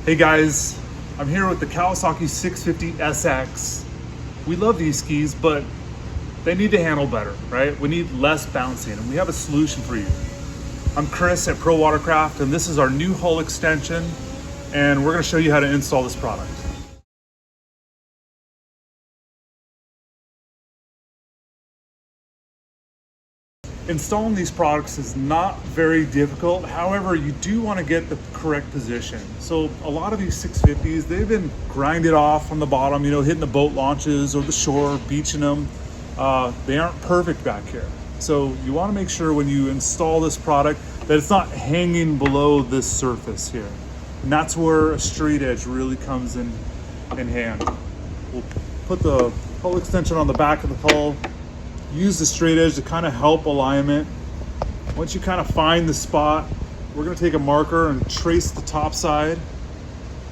Hey guys, I'm here with the Kawasaki 650 SX. We love these skis, but they need to handle better, right? We need less bouncing, and we have a solution for you. I'm Chris at Pro Watercraft, and this is our new hull extension, and we're gonna show you how to install this product. Installing these products is not very difficult. However, you do want to get the correct position. So a lot of these 650s, they've been grinded off from the bottom, you know, hitting the boat launches or the shore, beaching them. They aren't perfect back here. So you want to make sure when you install this product that it's not hanging below this surface here. And that's where a straight edge really comes in hand. We'll put the hull extension on the back of the hull. Use the straight edge to kind of help alignment. Once you kind of find the spot, we're going to take a marker and trace the top side,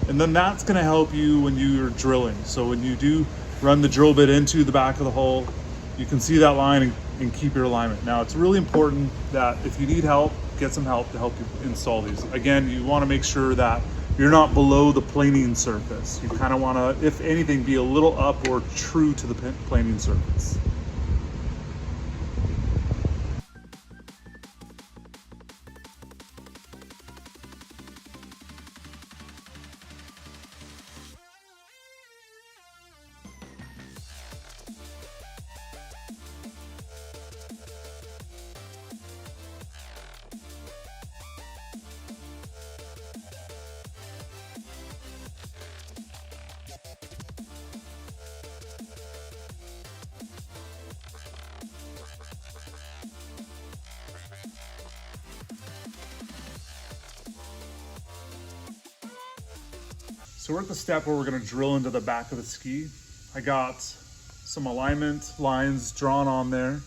and then that's going to help you when you're drilling. So when you do run the drill bit into the back of the hull, you can see that line and keep your alignment. Now it's really important that if you need help, get some help to help you install these. Again, you want to make sure that you're not below the planing surface. You kind of want to, if anything, be a little up or true to the planing surface. So we're at the step where we're going to drill into the back of the ski. I got some alignment lines drawn on there.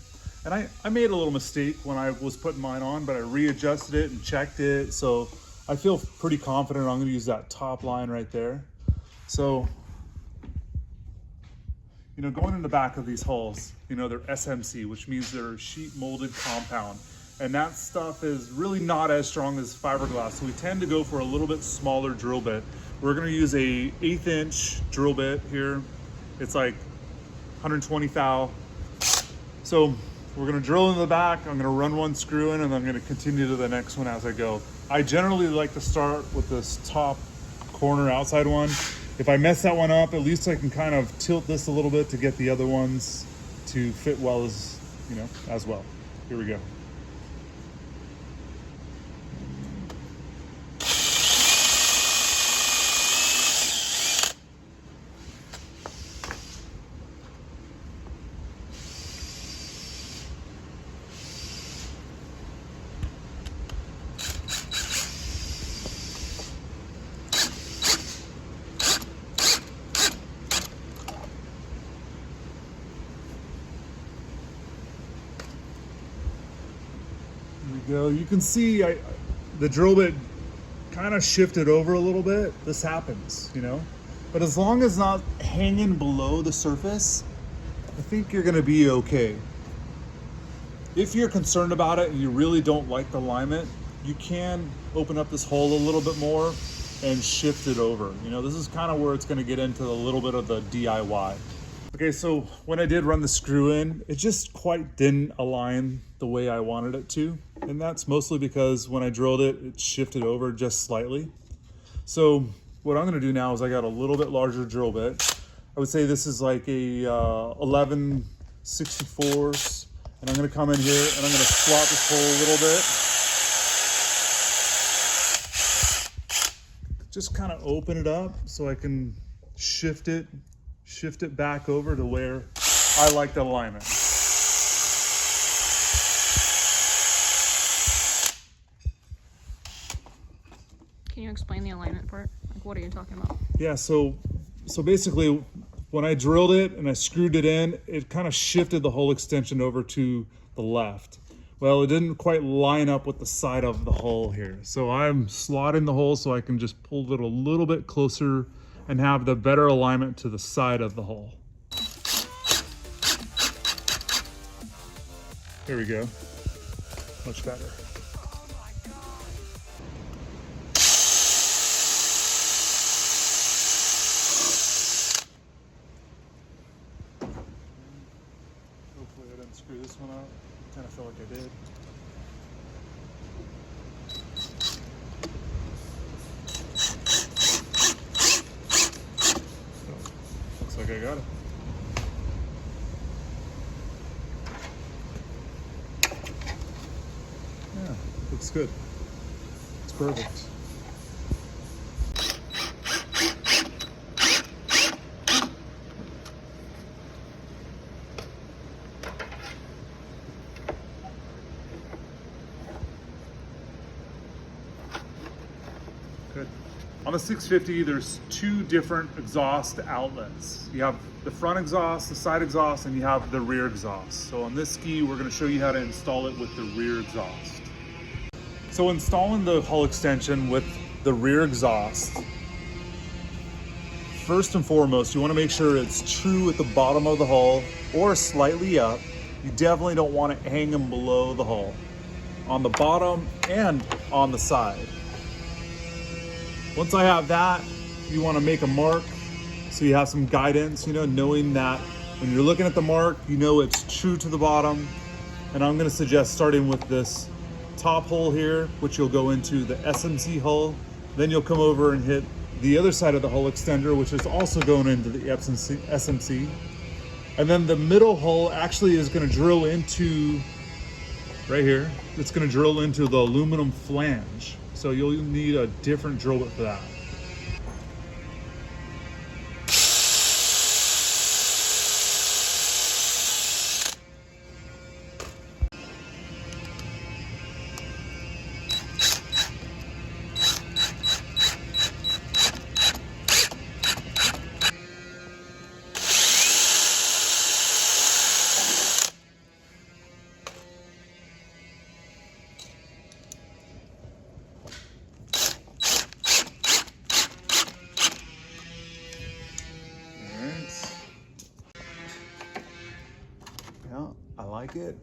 And I made a little mistake when I was putting mine on, but I readjusted it and checked it. So I feel pretty confident I'm going to use that top line right there. So, you know, going in the back of these hulls, you know, they're SMC, which means they're sheet molded compound. And that stuff is really not as strong as fiberglass. So we tend to go for a little bit smaller drill bit. We're gonna use a 1/8 inch drill bit here. It's like 120 thou. So we're gonna drill in the back. I'm gonna run one screw in, and I'm gonna continue to the next one as I go. I generally like to start with this top corner outside one. If I mess that one up, at least I can kind of tilt this a little bit to get the other ones to fit well as, you know, as well. Here we go. Go. You can see the drill bit kind of shifted over a little bit. This happens, you know, but as long as not hanging below the surface, I think you're going to be okay. If you're concerned about it and you really don't like the alignment, you can open up this hole a little bit more and shift it over. You know, this is kind of where it's going to get into a little bit of the DIY. Okay, so when I did run the screw in, it just quite didn't align the way I wanted it to. And that's mostly because when I drilled it, it shifted over just slightly. So what I'm gonna do now is I got a little bit larger drill bit. I would say this is like a 11/64. And I'm gonna come in here and I'm gonna slot this hole a little bit. Just kind of open it up so I can shift it back over to where I like the alignment. Can you explain the alignment part? Like, what are you talking about? Yeah, so basically when I drilled it and I screwed it in, it kind of shifted the whole extension over to the left. Well, it didn't quite line up with the side of the hull here. So I'm slotting the hole so I can just pull it a little bit closer and have the better alignment to the side of the hull. There we go. Much better. I did. So, looks like I got it. Yeah, looks good. It's perfect. Good. On the 650, there's two different exhaust outlets. You have the front exhaust, the side exhaust, and you have the rear exhaust. So on this ski, we're gonna show you how to install it with the rear exhaust. So installing the hull extension with the rear exhaust, first and foremost, you wanna make sure it's true at the bottom of the hull or slightly up. You definitely don't want it hanging below the hull, on the bottom and on the side. Once I have that, you want to make a mark so you have some guidance, you know, knowing that when you're looking at the mark, you know it's true to the bottom. And I'm going to suggest starting with this top hole here, which you'll go into the SMC hull. Then you'll come over and hit the other side of the hull extender, which is also going into the SMC. And then the middle hull actually is going to drill into, right here, it's going to drill into the aluminum flange. So you'll need a different drill bit for that. Yeah, I like it.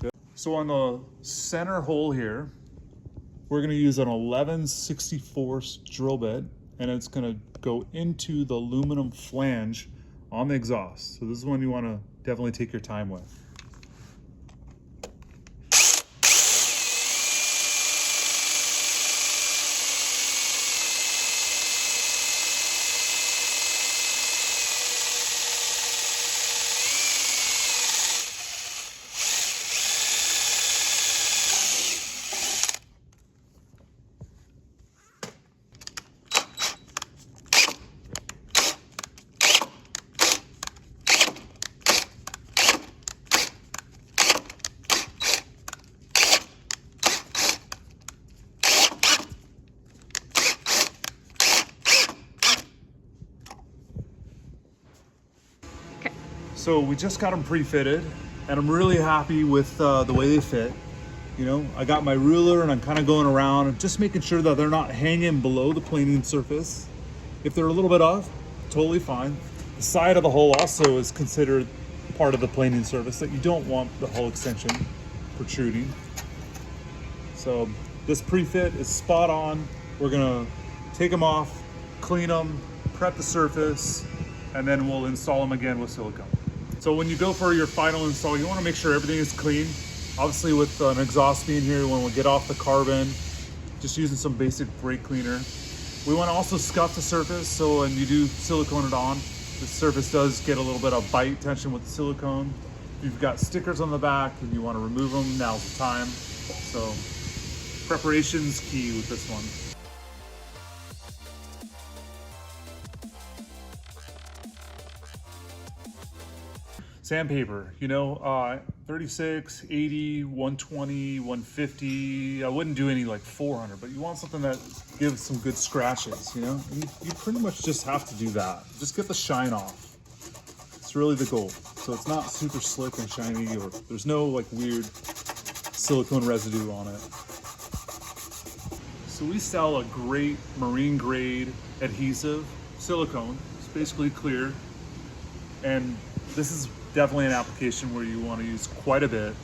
Good. So on the center hole here, we're gonna use an 11/64 drill bit, and it's gonna go into the aluminum flange on the exhaust. So this is one you wanna definitely take your time with. So we just got them pre-fitted, and I'm really happy with the way they fit. You know, I got my ruler and I'm kind of going around and just making sure that they're not hanging below the planing surface. If they're a little bit off, totally fine. The side of the hull also is considered part of the planing surface that you don't want the hull extension protruding. So this pre-fit is spot on. We're gonna take them off, clean them, prep the surface, and then we'll install them again with silicone. So when you go for your final install, you want to make sure everything is clean. Obviously with an exhaust being here, when we get off the carbon, just using some basic brake cleaner. We want to also scuff the surface, so when you do silicone it on, the surface does get a little bit of bite tension with the silicone. If you've got stickers on the back and you want to remove them, now's the time. So preparation's key with this one. Sandpaper, you know, 36, 80, 120, 150. I wouldn't do any like 400, but you want something that gives some good scratches, you know? And you pretty much just have to do that. Just get the shine off. It's really the goal. So it's not super slick and shiny, or there's no like weird silicone residue on it. So we sell a great marine grade adhesive, silicone. It's basically clear. And this is definitely an application where you want to use quite a bit.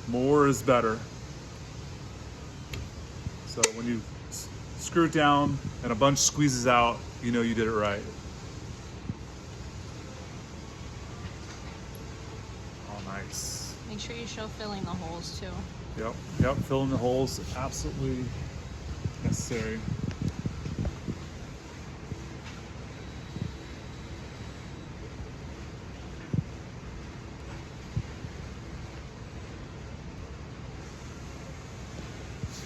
More is better. So when you screw it down and a bunch squeezes out, you know you did it right. Make sure you show filling the holes too. Yep, filling the holes, absolutely necessary.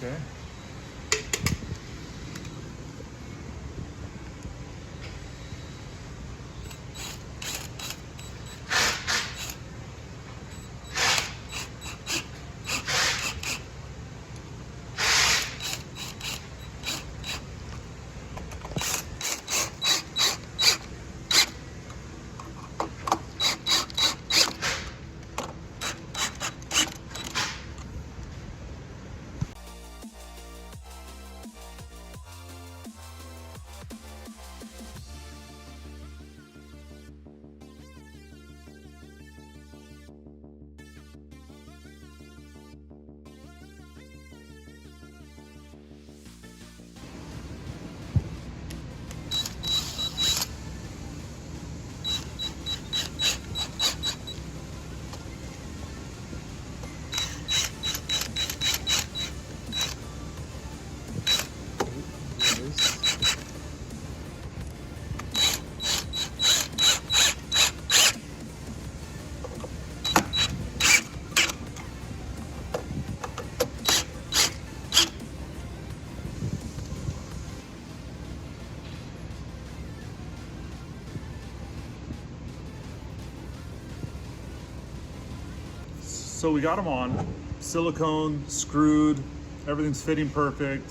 Okay. So we got them on, silicone, screwed, everything's fitting perfect.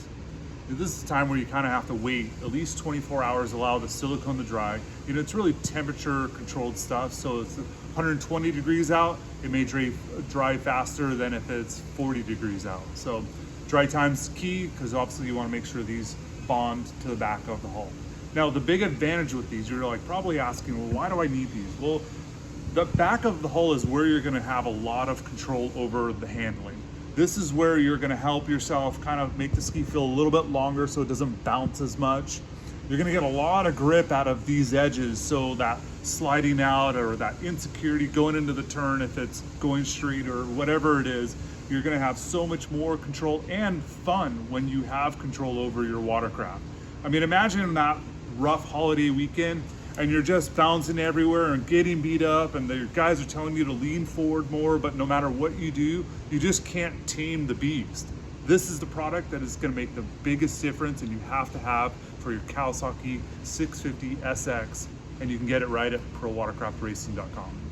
This is the time where you kind of have to wait at least 24 hours, allow the silicone to dry. You know, it's really temperature controlled stuff. So it's 120 degrees out, it may dry faster than if it's 40 degrees out. So dry time's key, because obviously you want to make sure these bond to the back of the hull. Now, the big advantage with these, you're like probably asking, well, why do I need these? Well, the back of the hull is where you're going to have a lot of control over the handling. This is where you're going to help yourself kind of make the ski feel a little bit longer so it doesn't bounce as much. You're going to get a lot of grip out of these edges, so that sliding out or that insecurity going into the turn, if it's going straight or whatever it is, you're going to have so much more control and fun when you have control over your watercraft. I mean, imagine that rough holiday weekend and you're just bouncing everywhere and getting beat up, and the guys are telling you to lean forward more, but no matter what you do, you just can't tame the beast. This is the product that is going to make the biggest difference, and you have to have for your Kawasaki 650 SX, and you can get it right at prowatercraftracing.com.